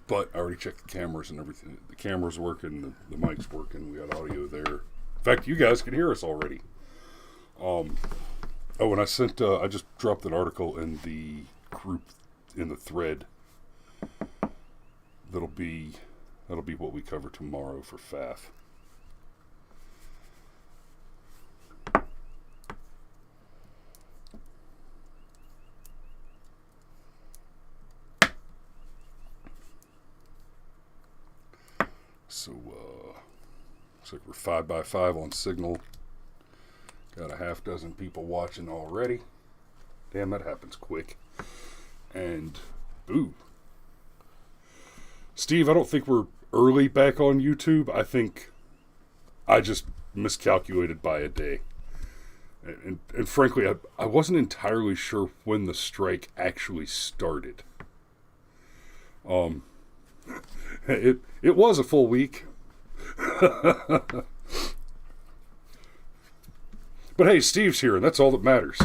But I already checked the cameras and everything. The camera's working, the mic's working, we got audio there. In fact, you guys can hear us already. And I sent, I just dropped an article in the group, in the thread. That'll be what we cover tomorrow for FAF. So, looks like we're 5x5 on Signal. Got a half dozen people watching already. Damn, that happens quick. And, boo. Steve, I don't think we're early back on YouTube. I think I just miscalculated by a day. And frankly, I wasn't entirely sure when the strike actually started. It was a full week. But hey, Steve's here, and that's all that matters.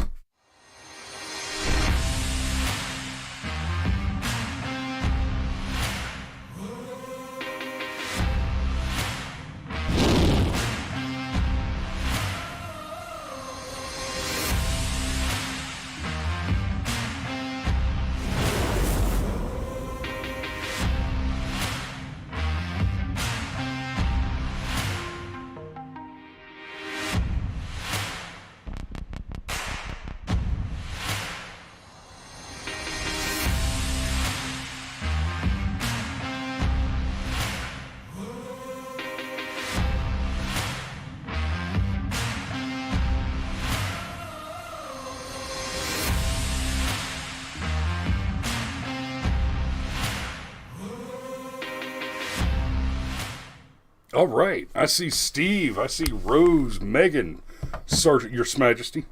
All right, I see Steve, I see Rose, Megan, Sergeant, Your Majesty,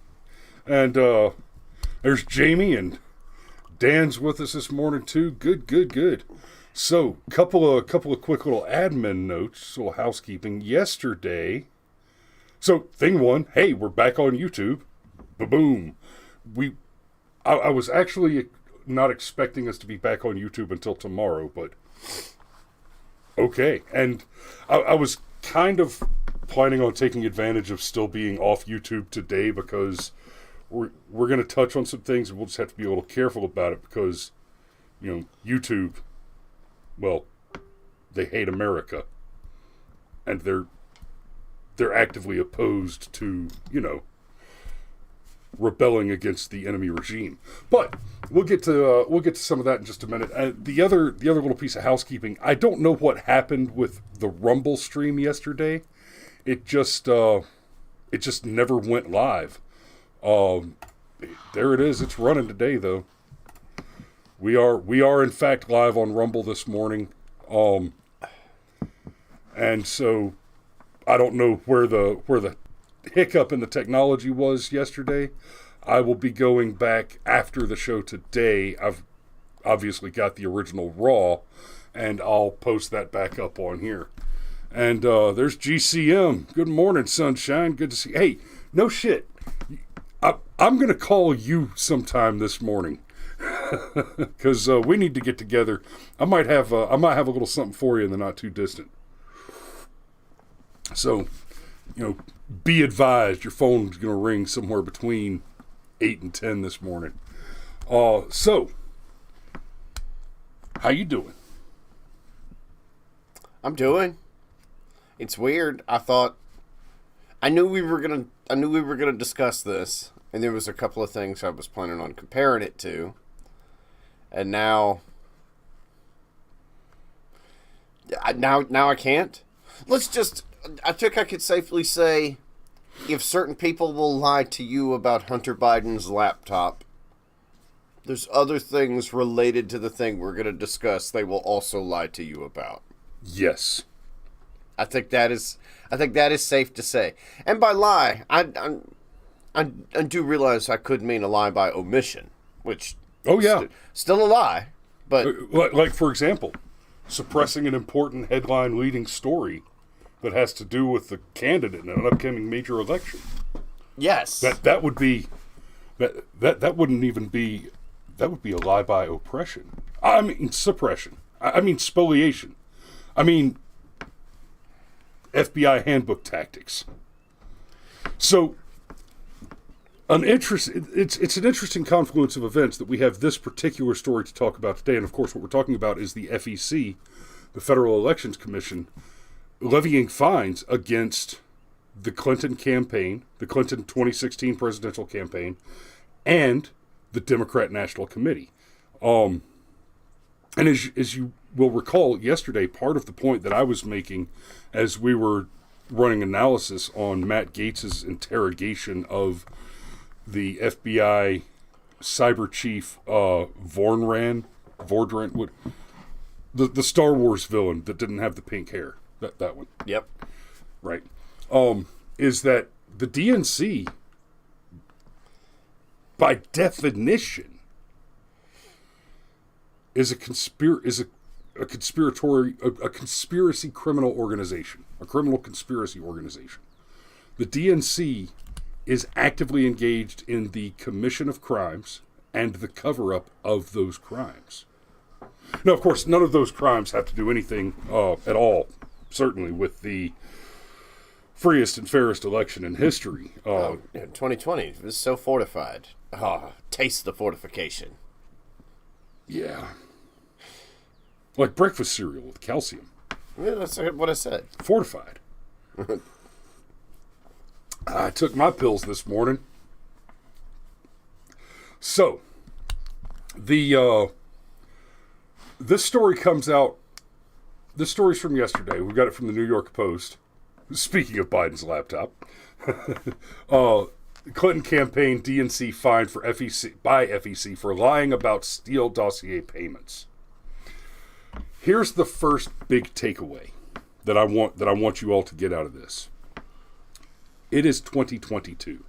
and there's Jamie, and Dan's with us this morning too. Good. So, couple of quick little admin notes, little housekeeping. Yesterday, so thing one, hey, we're back on YouTube. Ba-boom. I was actually not expecting us to be back on YouTube until tomorrow, but okay. And I was kind of planning on taking advantage of still being off YouTube today because we're going to touch on some things and we'll just have to be a little careful about it because, YouTube, well, they hate America and they're actively opposed to, rebelling against the enemy regime. But we'll get to some of that in just a minute. The other little piece of housekeeping. I don't know what happened with the Rumble stream yesterday. It just never went live. There it is. It's running today though. We are in fact live on Rumble this morning. And so I don't know where the hiccup in the technology was yesterday. I will be going back after the show today. I've obviously got the original Raw, and I'll post that back up on here. And there's GCM. Good morning, sunshine. Good to see you. Hey, no shit. I'm going to call you sometime this morning because we need to get together. I might have a little something for you in the not too distant. So, be advised, your phone's going to ring somewhere between 8 and 10 this morning. So, how you doing? I'm doing. It's weird. I knew we were gonna discuss this, and there was a couple of things I was planning on comparing it to, and now I can't. I think I could safely say, if certain people will lie to you about Hunter Biden's laptop, there's other things related to the thing we're going to discuss they will also lie to you about. Yes. I think that is safe to say. And by lie, I do realize I could mean a lie by omission, which still a lie, but like for example, suppressing an important headline leading story that has to do with the candidate in an upcoming major election. Yes. That would be that wouldn't even be, that would be a lie by oppression. I mean suppression. I mean spoliation. I mean FBI handbook tactics. So, it's an interesting confluence of events that we have this particular story to talk about today. And of course, what we're talking about is the FEC, the Federal Elections Commission, levying fines against the Clinton campaign, the Clinton 2016 presidential campaign, and the Democrat National Committee. And as you will recall, yesterday, part of the point that I was making as we were running analysis on Matt Gaetz's interrogation of the FBI cyber chief Vordran, the Star Wars villain that didn't have the pink hair, that one. Yep. Right. Is that the DNC, by definition, is a conspiracy criminal organization, a criminal conspiracy organization. The DNC is actively engaged in the commission of crimes and the cover-up of those crimes. Now, of course, none of those crimes have to do anything at all, certainly, with the freest and fairest election in history. 2020 was so fortified. Taste the fortification. Yeah. Like breakfast cereal with calcium. Yeah, that's what I said. Fortified. I took my pills this morning. So, this story comes out. This story's from yesterday. We got it from the New York Post. Speaking of Biden's laptop, Clinton campaign DNC fined for FEC for lying about Steele dossier payments. Here's the first big takeaway that I want you all to get out of this. It is 2022.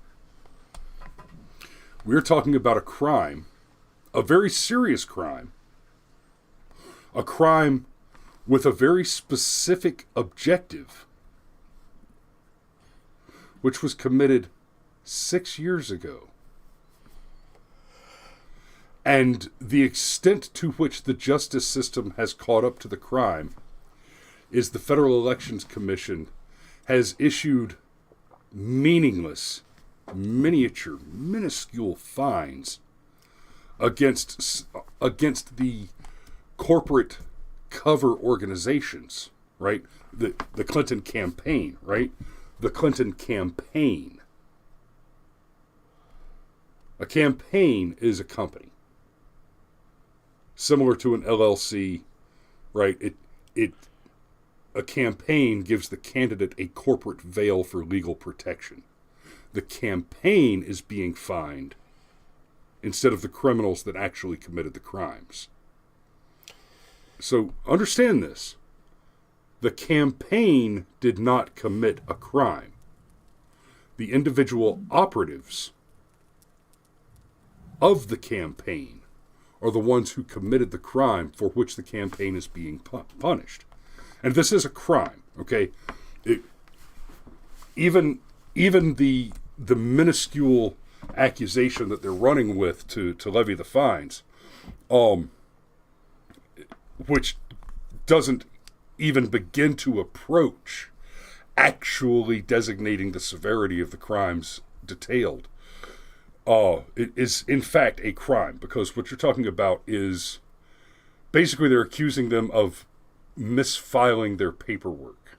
We're talking about a crime, a very serious crime, a crime with a very specific objective, which was committed 6 years ago. And the extent to which the justice system has caught up to the crime is the Federal Elections Commission has issued meaningless, minuscule fines against the corporate cover organizations, right? The Clinton campaign, right? The Clinton campaign. A campaign is a company. Similar to an LLC, right? A campaign gives the candidate a corporate veil for legal protection. The campaign is being fined instead of the criminals that actually committed the crimes. So understand this. The campaign did not commit a crime. The individual operatives of the campaign are the ones who committed the crime for which the campaign is being punished. And this is a crime, okay? Even the minuscule accusation that they're running with to levy the fines, which doesn't even begin to approach actually designating the severity of the crimes detailed, it is in fact a crime, because what you're talking about is basically they're accusing them of misfiling their paperwork.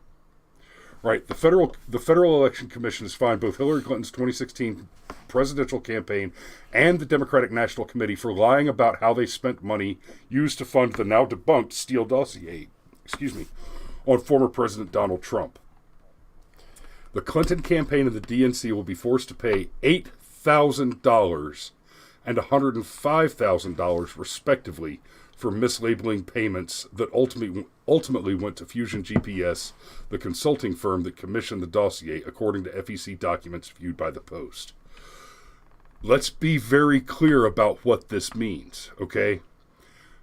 Right? The Federal Election Commission has fined both Hillary Clinton's 2016 presidential campaign and the Democratic National Committee for lying about how they spent money used to fund the now debunked Steele dossier, on former President Donald Trump. The Clinton campaign and the DNC will be forced to pay $8,000 and $105,000 respectively for mislabeling payments that ultimately went to Fusion GPS, the consulting firm that commissioned the dossier, according to FEC documents viewed by the Post. Let's be very clear about what this means, okay?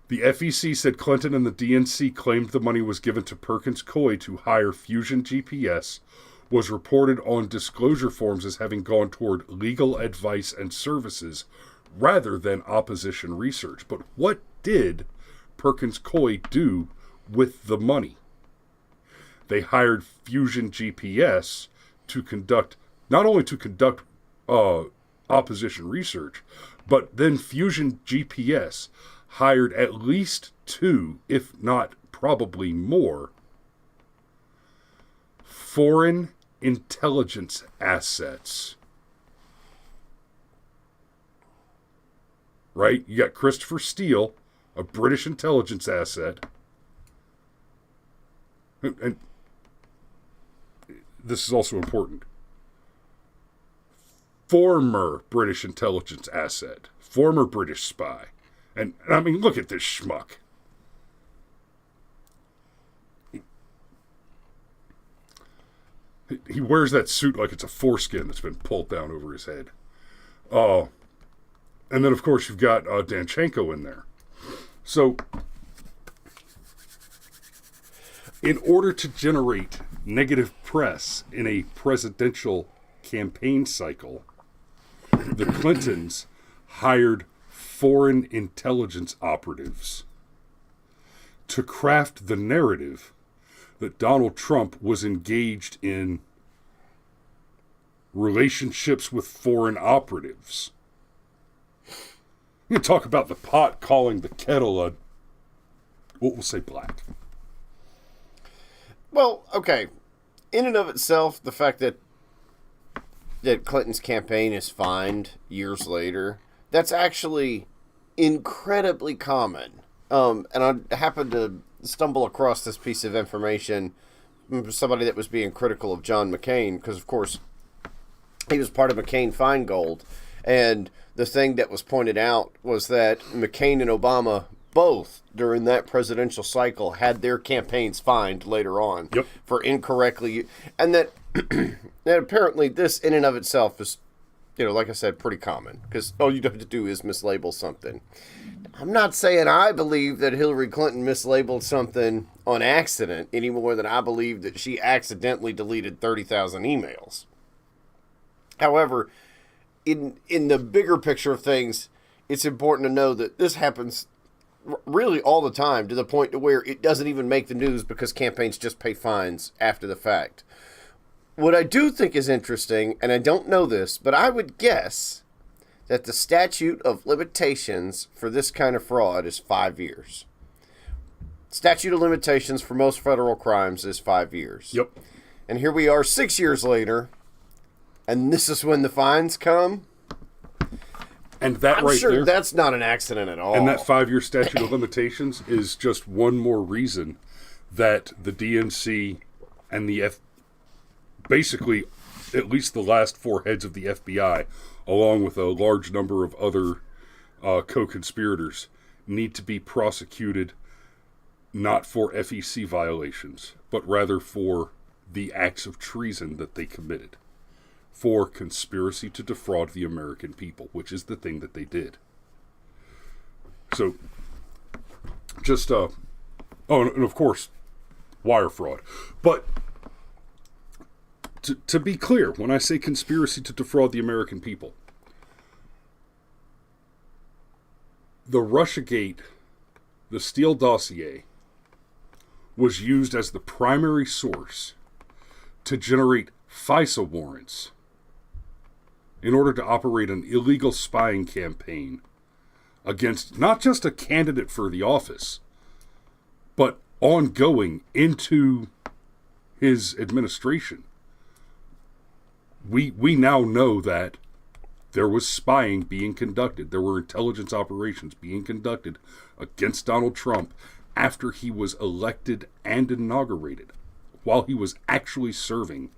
The FEC said Clinton and the DNC claimed the money was given to Perkins Coie to hire Fusion GPS, was reported on disclosure forms as having gone toward legal advice and services rather than opposition research. But what did Perkins Coie do with the money? They hired Fusion GPS to conduct, not only to conduct opposition research, but then Fusion GPS hired at least 2, if not probably more, foreign intelligence assets. Right? You got Christopher Steele, a British intelligence asset. And this is also important. Former British intelligence asset. Former British spy. And I mean, look at this schmuck. He wears that suit like it's a foreskin that's been pulled down over his head. And then, of course, you've got Danchenko in there. So, in order to generate negative press in a presidential campaign cycle, the Clintons hired foreign intelligence operatives to craft the narrative that Donald Trump was engaged in relationships with foreign operatives. You talk about the pot calling the kettle we'll say black. Well, okay. In and of itself, the fact that Clinton's campaign is fined years later, that's actually incredibly common. And I happened to stumble across this piece of information from somebody that was being critical of John McCain, because, of course, he was part of McCain-Feingold. And the thing that was pointed out was that McCain and Obama both, during that presidential cycle, had their campaigns fined later on for incorrectly... And that, that apparently this, in and of itself, is, like I said, pretty common. Because all you have to do is mislabel something. I'm not saying I believe that Hillary Clinton mislabeled something on accident any more than I believe that she accidentally deleted 30,000 emails. However, in the bigger picture of things, it's important to know that this happens really all the time, to the point to where it doesn't even make the news because campaigns just pay fines after the fact. What I do think is interesting, and I don't know this, but I would guess that the statute of limitations for this kind of fraud is 5 years. Statute of limitations for most federal crimes is 5 years. Yep. And here we are 6 years later, and this is when the fines come. And that I'm right sure there, that's not an accident at all. and that 5-year statute of limitations is just one more reason that the DNC and basically at least the last 4 heads of the FBI, along with a large number of other co-conspirators, need to be prosecuted not for FEC violations, but rather for the acts of treason that they committed. For conspiracy to defraud the American people, which is the thing that they did. So, just, and of course, wire fraud. But, to be clear, when I say conspiracy to defraud the American people, the Russiagate, the Steele dossier, was used as the primary source to generate FISA warrants in order to operate an illegal spying campaign against not just a candidate for the office, but ongoing into his administration. We now know that there was spying being conducted. There were intelligence operations being conducted against Donald Trump after he was elected and inaugurated, while he was actually serving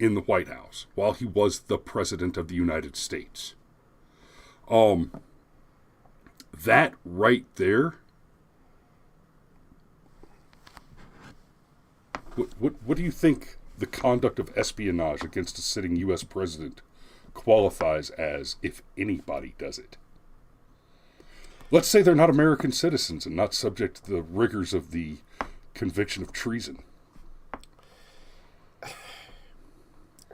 in the White House, while he was the President of the United States. That right there, what do you think the conduct of espionage against a sitting U.S. president qualifies as, if anybody does it? Let's say they're not American citizens and not subject to the rigors of the conviction of treason.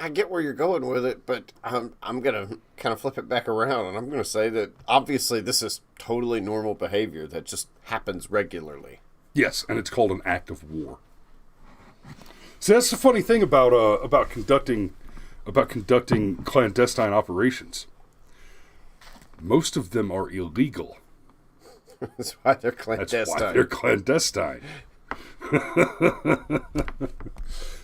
I get where you're going with it, but I'm going to kind of flip it back around, and I'm going to say that obviously this is totally normal behavior that just happens regularly. Yes, and it's called an act of war. So that's the funny thing about conducting clandestine operations. Most of them are illegal. That's why they're clandestine. That's why they're clandestine.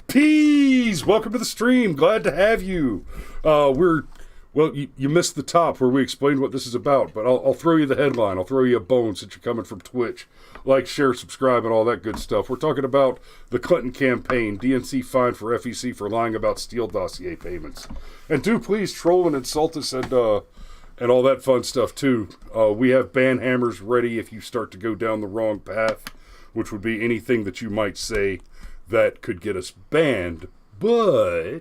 Peas, welcome to the stream. Glad to have you. You missed the top where we explained what this is about, but I'll throw you the headline. I'll throw you a bone since you're coming from Twitch. Like, share, subscribe, and all that good stuff. We're talking about the Clinton campaign, DNC fine for FEC for lying about Steele dossier payments. And do please troll and insult us and all that fun stuff too. We have ban hammers ready if you start to go down the wrong path, which would be anything that you might say that could get us banned. But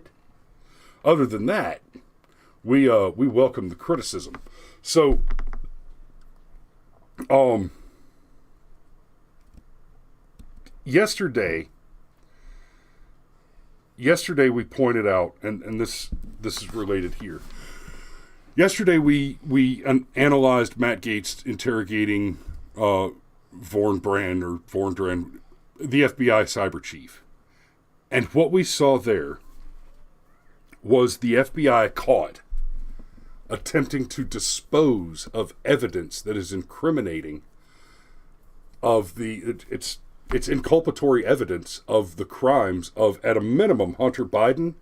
other than that, we welcome the criticism. So, yesterday we pointed out, and this is related here. Yesterday we analyzed Matt Gaetz interrogating Vornbrand, the FBI cyber chief. And what we saw there was the FBI caught attempting to dispose of evidence that is incriminating of it's inculpatory evidence of the crimes of, at a minimum, Hunter Biden,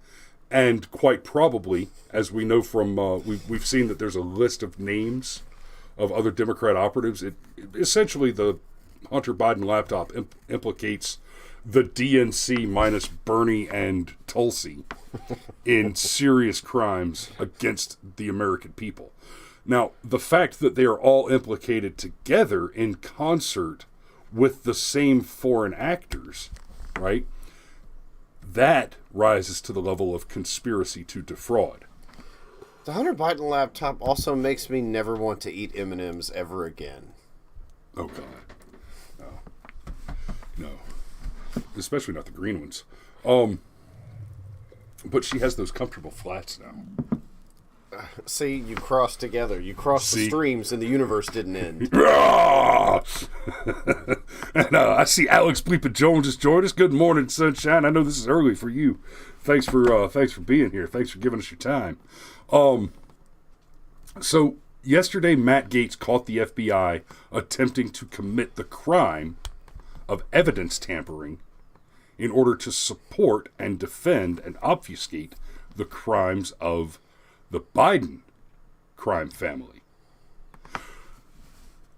and quite probably, as we know from, we've seen that there's a list of names of other Democrat operatives. Essentially, the Hunter Biden laptop implicates the DNC minus Bernie and Tulsi in serious crimes against the American people. Now, the fact that they are all implicated together in concert with the same foreign actors, right? That rises to the level of conspiracy to defraud. The Hunter Biden laptop also makes me never want to eat M&Ms ever again. Oh, God. No. Especially not the green ones. But she has those comfortable flats now. See, you crossed together. You crossed the streams and the universe didn't end. And I see Alex Bleep Jones has joined us. Good morning, sunshine. I know this is early for you. Thanks for being here. Thanks for giving us your time. So yesterday, Matt Gaetz caught the FBI attempting to commit the crime of evidence tampering in order to support and defend and obfuscate the crimes of the Biden crime family.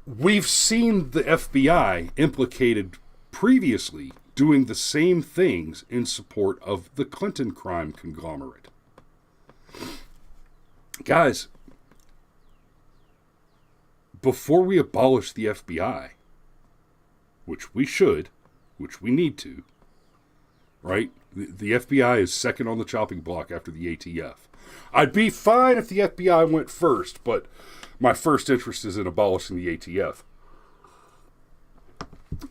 We've seen the FBI implicated previously doing the same things in support of the Clinton crime conglomerate. Guys, before we abolish the FBI, which we should, which we need to, right? The FBI is second on the chopping block after the ATF. I'd be fine if the FBI went first, but my first interest is in abolishing the ATF.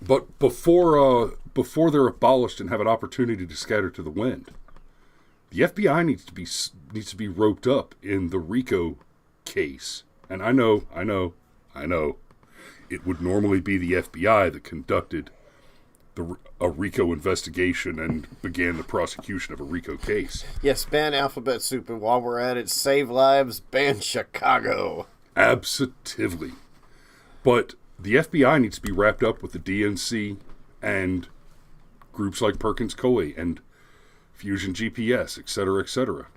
But before they're abolished and have an opportunity to scatter to the wind, the FBI needs to be roped up in the RICO case. And I know, it would normally be the FBI that conducted a RICO investigation and began the prosecution of a RICO case. Yes, ban Alphabet Soup, and while we're at it, save lives, ban Chicago. Absolutely. But the FBI needs to be wrapped up with the DNC and groups like Perkins Coie and Fusion GPS, etc.,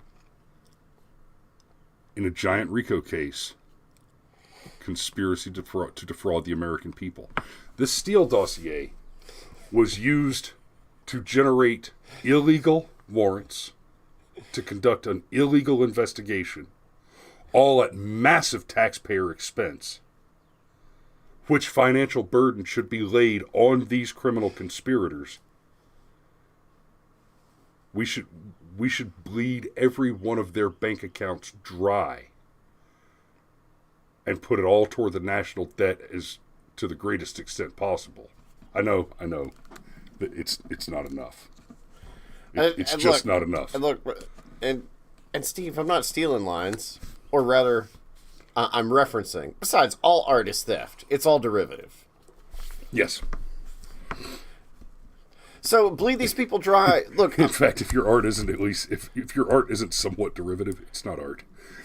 in a giant RICO case. Conspiracy to defraud the American people. This Steele dossier was used to generate illegal warrants, to conduct an illegal investigation, all at massive taxpayer expense, which financial burden should be laid on these criminal conspirators. We should bleed every one of their bank accounts dry and put it all toward the national debt as to the greatest extent possible. I know, but it's not enough. It's just not enough. And look, and Steve, I'm not stealing lines, or rather, I'm referencing. Besides, all art is theft. It's all derivative. Yes. So bleed these people dry. Look, in fact, if your art isn't at least if your art isn't somewhat derivative, it's not art.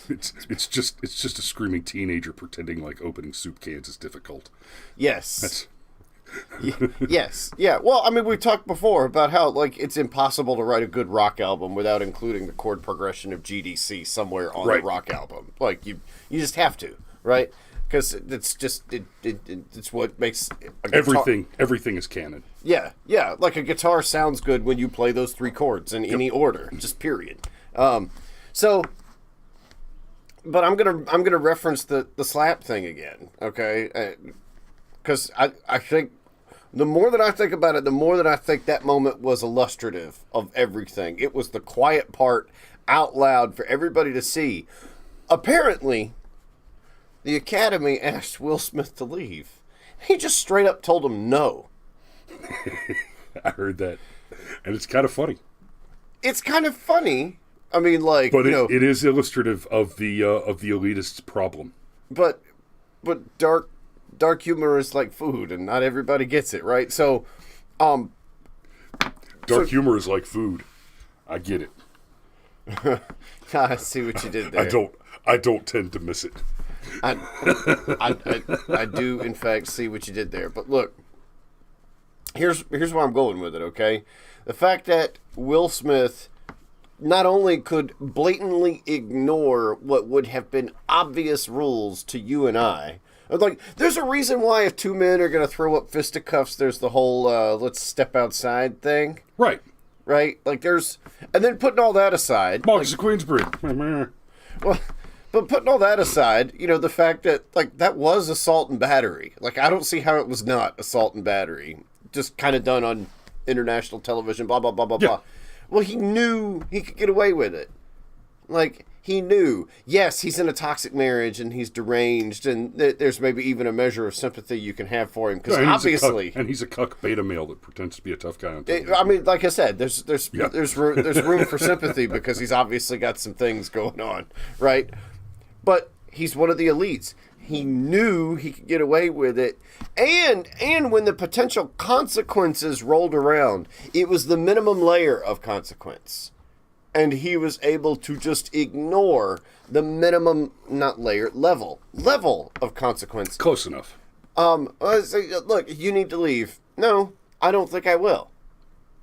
It's just a screaming teenager pretending like opening soup cans is difficult. Yes. Yes. Yeah. Well, I mean, we talked before about how like it's impossible to write a good rock album without including the chord progression of GDC somewhere on the rock album. Like you just have to, right? Because it's just it's what makes everything is canon. Yeah. Like a guitar sounds good when you play those 3 chords in any order, just period. So, but I'm gonna reference the slap thing again, okay? Because I think the more that I think about it, the more that I think that moment was illustrative of everything. It was the quiet part out loud for everybody to see. Apparently, the Academy asked Will Smith to leave. He just straight up told him no. I heard that, and it's kind of funny. It's kind of funny. I mean, like, but it is illustrative of the elitists' problem. But dark humor is like food, and not everybody gets it, right? So, dark humor is like food. I get it. I see what you did there. I don't tend to miss it. I do, in fact, see what you did there. But look, here's where I'm going with it, okay? The fact that Will Smith not only could blatantly ignore what would have been obvious rules to you and I. Like, there's a reason why if 2 men are going to throw up fisticuffs, there's the whole let's step outside thing. Right. Right? Like, there's... And then putting all that aside... Marks of Queensbury. Well... But putting all that aside, the fact that, like, that was assault and battery. Like, I don't see how it was not assault and battery. Just kind of done on international television, blah, blah, blah, blah, blah. Well, he knew he could get away with it. Like, he knew. Yes, he's in a toxic marriage, and he's deranged, and there's maybe even a measure of sympathy you can have for him. Because obviously... He's a cuck beta male that pretends to be a tough guy on television. I mean, like I said, there's room for sympathy because he's obviously got some things going on, right? But he's one of the elites. He knew he could get away with it. And when the potential consequences rolled around, it was the minimum layer of consequence. And he was able to just ignore the minimum, not layer, level of consequence. Close enough. Look, you need to leave. No, I don't think I will.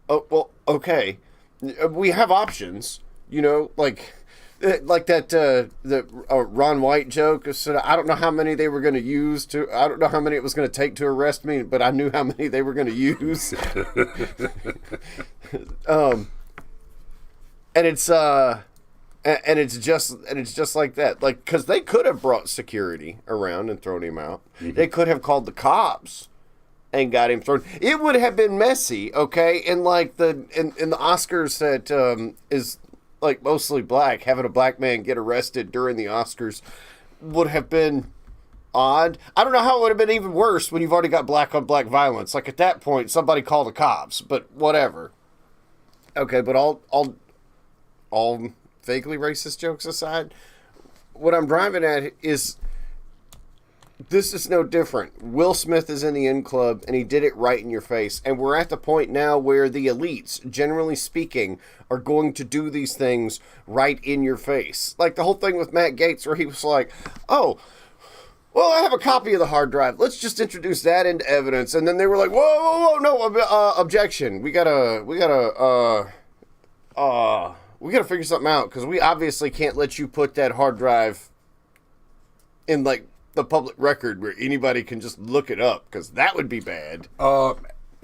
Oh, well, okay. We have options, like that the Ron White joke. So I don't know how many they were going to use I don't know how many it was going to take to arrest me, but I knew how many they were going to use. And it's just like that. Like, because they could have brought security around and thrown him out. Mm-hmm. They could have called the cops and got him thrown. It would have been messy, okay? And like in the Oscars that is like mostly black, having a black man get arrested during the Oscars would have been odd. I don't know how it would have been even worse when you've already got black on black violence. Like, at that point, somebody call the cops, but whatever. Okay, but all vaguely racist jokes aside, what I'm driving at is this is no different. Will Smith is in the In Club, and he did it right in your face. And we're at the point now where the elites, generally speaking, are going to do these things right in your face. Like the whole thing with Matt Gaetz, where he was like, oh, well, I have a copy of the hard drive. Let's just introduce that into evidence. And then they were like, whoa, no, objection. We gotta figure something out, because we obviously can't let you put that hard drive in, like, the public record where anybody can just look it up, because that would be bad.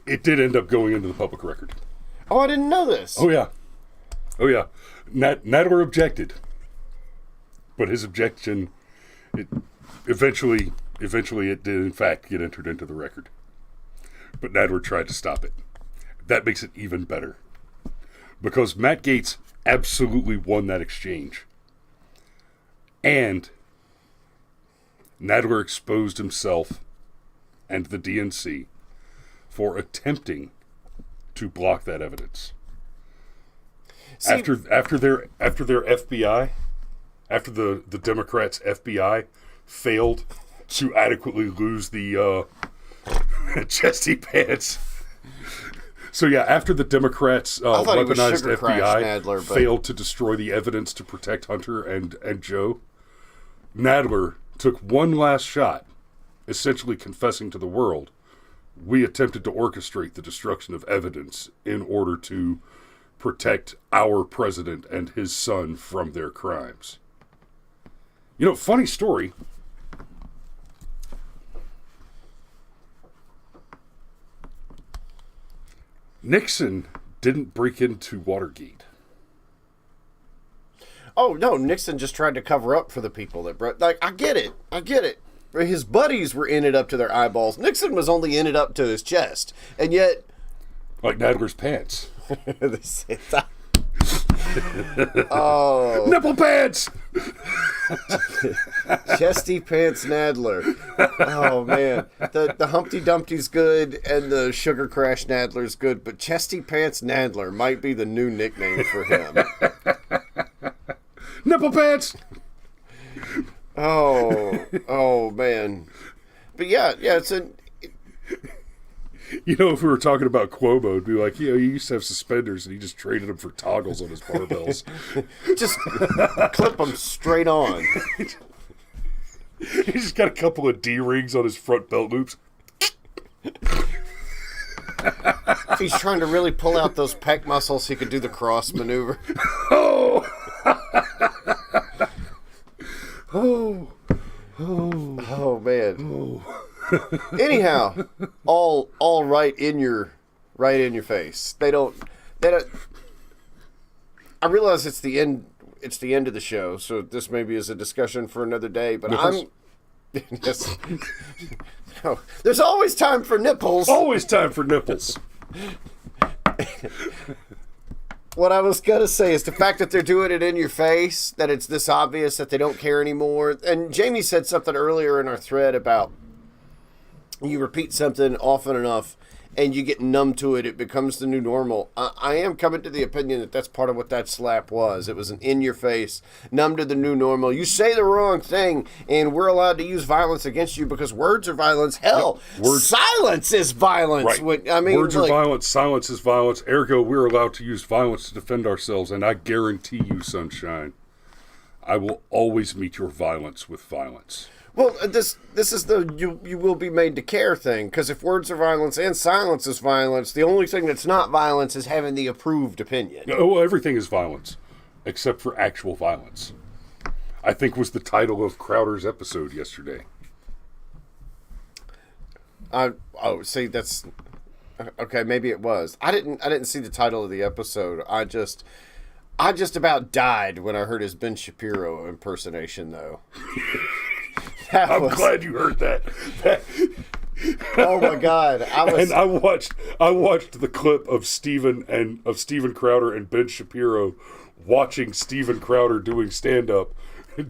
It did end up going into the public record. Oh, I didn't know this. Oh, yeah. Nadler objected. But his objection, eventually it did, in fact, get entered into the record. But Nadler tried to stop it. That makes it even better. Because Matt Gaetz absolutely won that exchange. And Nadler exposed himself and the DNC for attempting to block that evidence. See, after their FBI, after the Democrats' FBI failed to adequately lose the chesty pants. So yeah, after the Democrats' weaponized FBI failed to destroy the evidence to protect Hunter and Joe, Nadler took one last shot, essentially confessing to the world, we attempted to orchestrate the destruction of evidence in order to protect our president and his son from their crimes. You know, funny story. Nixon didn't break into Watergate. Oh, no, Nixon just tried to cover up for the people that broke. Like, I get it. His buddies were in it up to their eyeballs. Nixon was only in it up to his chest. And yet... Like Nadler's pants. Oh. Nipple Pants! Chesty Pants Nadler. Oh, man. The Humpty Dumpty's good and the Sugar Crash Nadler's good, but Chesty Pants Nadler might be the new nickname for him. Nipple Pants! Oh, man. But yeah, it's a... You know, if we were talking about Cuomo, it'd be like, you know, he used to have suspenders and he just traded them for toggles on his barbells. Just clip them straight on. He's just got a couple of D-rings on his front belt loops. If he's trying to really pull out those pec muscles, he could do the cross maneuver. Oh! Oh, man. Anyhow, all right in your face. They don't. I realize it's the end of the show, so this maybe is a discussion for another day. But yes. No, there's always time for nipples. Always time for nipples. What I was going to say is the fact that they're doing it in your face, that it's this obvious that they don't care anymore. And Jamie said something earlier in our thread about you repeat something often enough and you get numb to it, it becomes the new normal. I am coming to the opinion that that's part of what that slap was. It was an in-your-face, numb to the new normal. You say the wrong thing, and we're allowed to use violence against you because words are violence. Hell, silence is violence. Right. Words are violence, silence is violence. Ergo, we're allowed to use violence to defend ourselves, and I guarantee you, Sunshine, I will always meet your violence with violence. Well, this is the you will be made to care thing, because if words are violence and silence is violence, the only thing that's not violence is having the approved opinion. Well, everything is violence, except for actual violence. I think was the title of Crowder's episode yesterday. See, that's okay. Maybe it was. I didn't see the title of the episode. I just about died when I heard his Ben Shapiro impersonation, though. I'm glad you heard that. Oh my God! I watched the clip of Steven Crowder and Ben Shapiro watching Steven Crowder doing stand-up,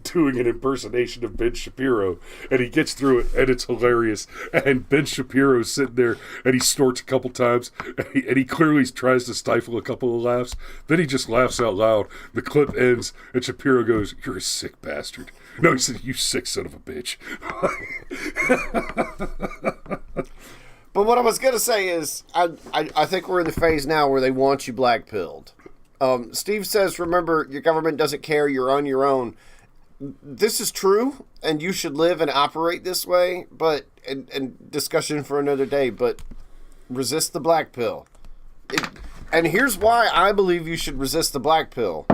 doing an impersonation of Ben Shapiro, and he gets through it, and it's hilarious. And Ben Shapiro's sitting there, and he snorts a couple times, and he clearly tries to stifle a couple of laughs. Then he just laughs out loud. The clip ends, and Shapiro goes, "You're a sick bastard." No, he said, "You sick son of a bitch." But what I was going to say is, I think we're in the phase now where they want you black-pilled. Steve says, remember, your government doesn't care, you're on your own. This is true, and you should live and operate this way, but, and discussion for another day, but resist the black pill. And here's why I believe you should resist the black pill.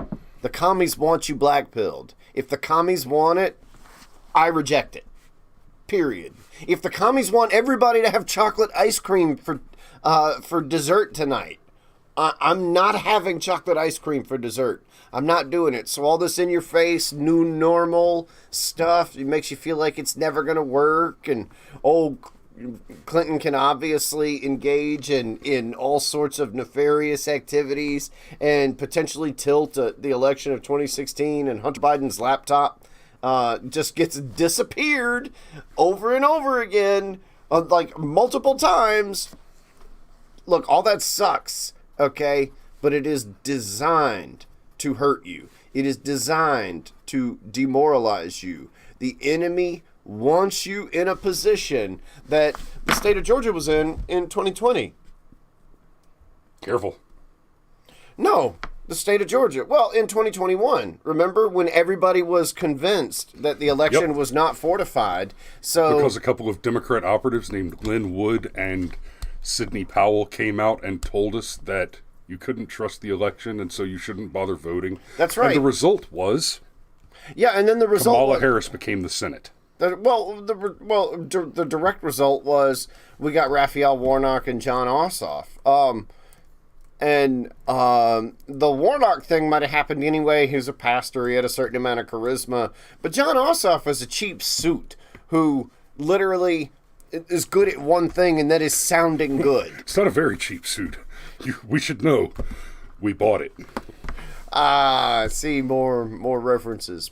The commies want you black-pilled. If the commies want it, I reject it. Period. If the commies want everybody to have chocolate ice cream for dessert tonight, I'm not having chocolate ice cream for dessert. I'm not doing it. So all this in-your-face, new normal stuff, it makes you feel like it's never going to work. And, Clinton can obviously engage in all sorts of nefarious activities and potentially tilt the election of 2016, and Hunter Biden's laptop just gets disappeared over and over again, like multiple times. Look, all that sucks, okay? but it is designed to hurt you. It is designed to demoralize you. The enemy wants you in a position that the state of Georgia was in 2020. Careful. No, the state of Georgia. Well, in 2021, remember when everybody was convinced that the election was not fortified? So because a couple of Democrat operatives named Lynn Wood and Sidney Powell came out and told us that you couldn't trust the election, and so you shouldn't bother voting. That's right. And the result was, and then the result Kamala Harris became the Senate. The direct result was we got Raphael Warnock and John Ossoff. The Warnock thing might have happened anyway. He was a pastor. He had a certain amount of charisma. But John Ossoff was a cheap suit who literally is good at one thing, and that is sounding good. It's not a very cheap suit. We should know. We bought it. See, more references.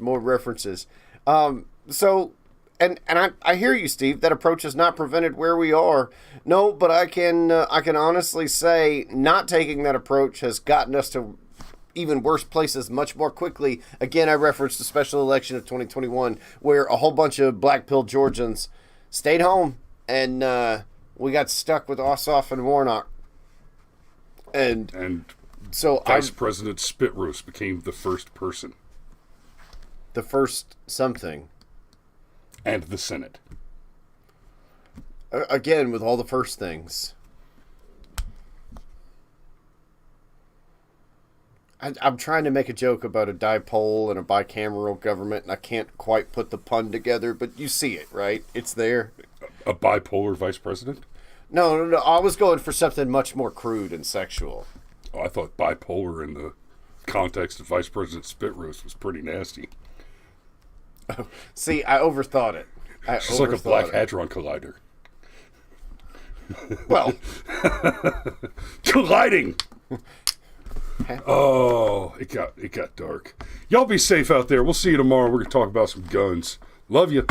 And I hear you, Steve. That approach has not prevented where we are. No, but I can honestly say not taking that approach has gotten us to even worse places much more quickly. Again, I referenced the special election of 2021, where a whole bunch of black pill Georgians stayed home, and we got stuck with Ossoff and Warnock. And so Vice President Spit Roast became the first person. The first something. And the Senate. Again, with all the first things. I'm trying to make a joke about a dipole and a bicameral government, and I can't quite put the pun together, but you see it, right? It's there. A bipolar vice president? No. I was going for something much more crude and sexual. Oh, I thought bipolar in the context of Vice President Spit Roast was pretty nasty. Oh, see, I overthought it. It's just like a Black Hadron Collider. Well. Colliding! Oh, it got dark. Y'all be safe out there. We'll see you tomorrow. We're going to talk about some guns. Love you.